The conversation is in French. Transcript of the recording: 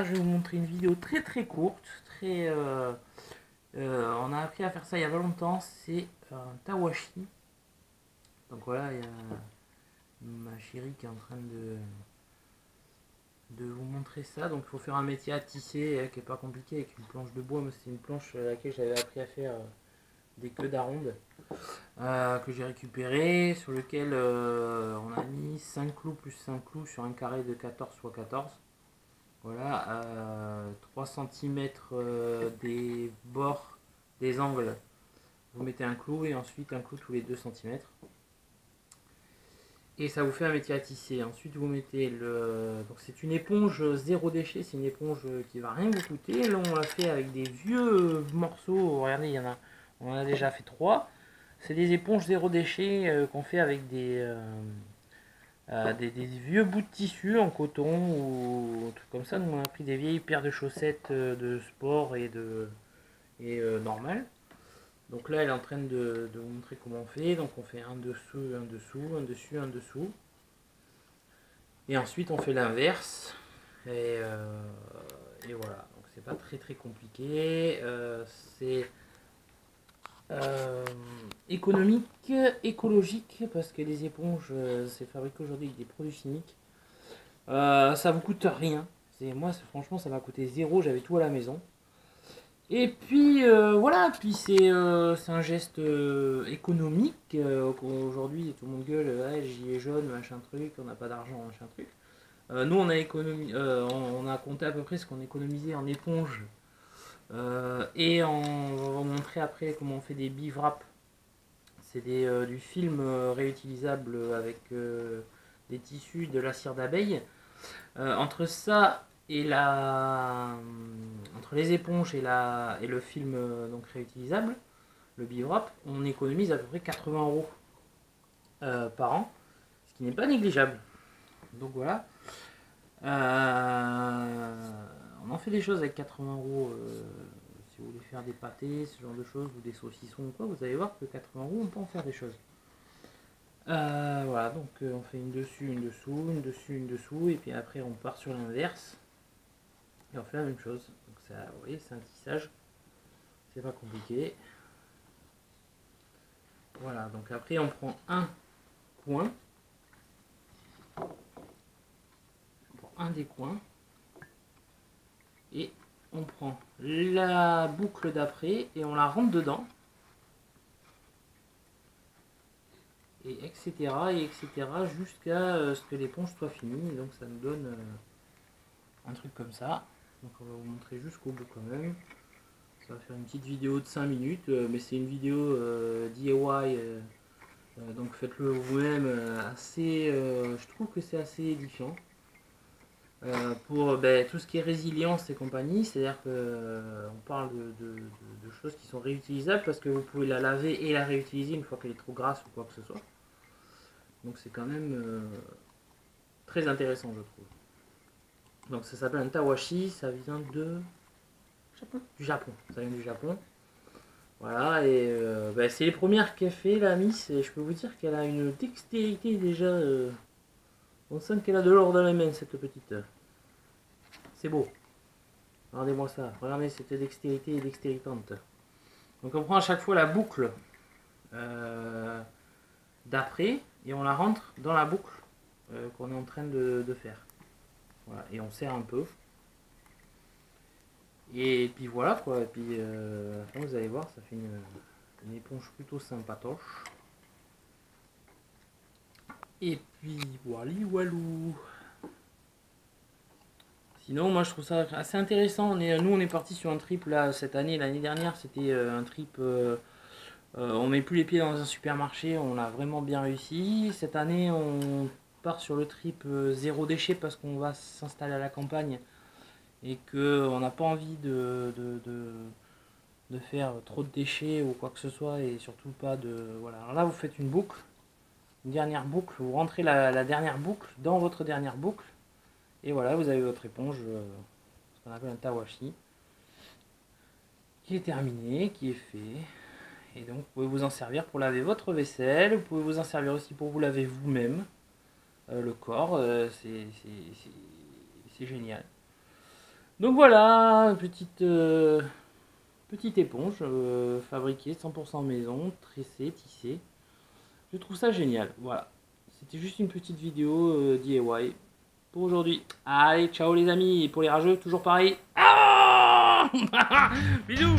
je vais vous montrer une vidéo très courte. On a appris à faire ça il y a pas longtemps. C'est un tawashi. Donc voilà, il y a ma chérie qui est en train de vous montrer ça. Donc il faut faire un métier à tisser qui est pas compliqué avec une planche de bois. Mais c'est une planche à laquelle j'avais appris à faire des queues d'aronde que j'ai récupéré, sur lequel on a mis 5 clous plus 5 clous sur un carré de 14 x 14. Voilà, 3 cm des bords des angles, vous mettez un clou et ensuite un clou tous les 2 cm. Et ça vous fait un métier à tisser. Ensuite vous mettez le... Donc c'est une éponge zéro déchet, c'est une éponge qui va rien vous coûter. Là on l'a fait avec des vieux morceaux, regardez, il y en a, on en a déjà fait 3. C'est des éponges zéro déchet qu'on fait avec des vieux bouts de tissu en coton ou un truc comme ça. Nous on a pris des vieilles paires de chaussettes de sport et normal. Donc là elle est en train de vous montrer comment on fait. Donc on fait un dessous, un dessous, un dessus, un dessous. Et ensuite on fait l'inverse. Et voilà. Donc c'est pas très compliqué. C'est économique, écologique, parce que les éponges c'est fabriqué aujourd'hui avec des produits chimiques. Ça vous coûte rien. Moi franchement ça m'a coûté 0, j'avais tout à la maison. Et puis voilà, puis c'est un geste économique. Aujourd'hui tout le monde gueule, ouais, gilet jaune, machin truc, on n'a pas d'argent, machin truc. Nous on a compté à peu près ce qu'on économisait en éponge. Et on va vous montrer après comment on fait des bivraps. C'est du film réutilisable avec des tissus, de la cire d'abeille. Entre ça et entre les éponges et le film donc réutilisable, le biwrap, on économise à peu près 80 euros par an, ce qui n'est pas négligeable. Donc voilà. On en fait des choses avec 80 euros. Si vous voulez faire des pâtés, ce genre de choses, ou des saucissons ou quoi, vous allez voir que 80 euros, on peut en faire des choses. Voilà, donc on fait une dessus, une dessous, une dessus, une dessous, et puis après on part sur l'inverse, et on fait la même chose. Donc ça, vous voyez, c'est un tissage, c'est pas compliqué. Voilà, donc après on prend un coin, on prend un des coins, et on prend la boucle d'après, et on la rentre dedans. Et etc. Jusqu'à ce que l'éponge soit finie. Donc ça nous donne un truc comme ça. Donc on va vous montrer jusqu'au bout quand même. Ça va faire une petite vidéo de 5 minutes, mais c'est une vidéo DIY, donc faites-le vous-même. Je trouve que c'est assez édifiant. Pour tout ce qui est résilience et compagnie, c'est-à-dire qu'on parle de choses qui sont réutilisables parce que vous pouvez la laver et la réutiliser une fois qu'elle est trop grasse ou quoi que ce soit. Donc c'est quand même très intéressant, je trouve. Donc ça s'appelle un tawashi, ça vient du Japon. Ça vient du Japon. Voilà, et c'est les premières qu'elle fait, la Miss, et je peux vous dire qu'elle a une dextérité déjà. On sent qu'elle a de l'or dans les mains, cette petite. C'est beau. Regardez-moi ça. Regardez cette dextérité et dextéritante. Donc on prend à chaque fois la boucle d'après et on la rentre dans la boucle qu'on est en train de faire. Voilà, et on serre un peu. Et puis voilà quoi. Et puis vous allez voir, ça fait une éponge plutôt sympatoche. Et puis voilà, walou. Sinon, moi je trouve ça assez intéressant. Nous on est parti sur un trip là cette année. L'année dernière c'était un trip. On met plus les pieds dans un supermarché. On a vraiment bien réussi. Cette année on part sur le trip zéro déchet parce qu'on va s'installer à la campagne et que on n'a pas envie de faire trop de déchets ou quoi que ce soit et surtout pas de. Voilà. Alors là vous faites une boucle, une dernière boucle. Vous rentrez la dernière boucle dans votre dernière boucle. Et voilà, vous avez votre éponge, ce qu'on appelle un tawashi, qui est terminé, qui est fait. Et donc vous pouvez vous en servir pour laver votre vaisselle, vous pouvez vous en servir aussi pour vous laver vous-même le corps, c'est génial. Donc voilà, petite éponge fabriquée 100% maison, tressée, tissée. Je trouve ça génial. Voilà, c'était juste une petite vidéo DIY pour aujourd'hui. Allez, ciao les amis, et pour les rageux, toujours pareil. Ah Bisous.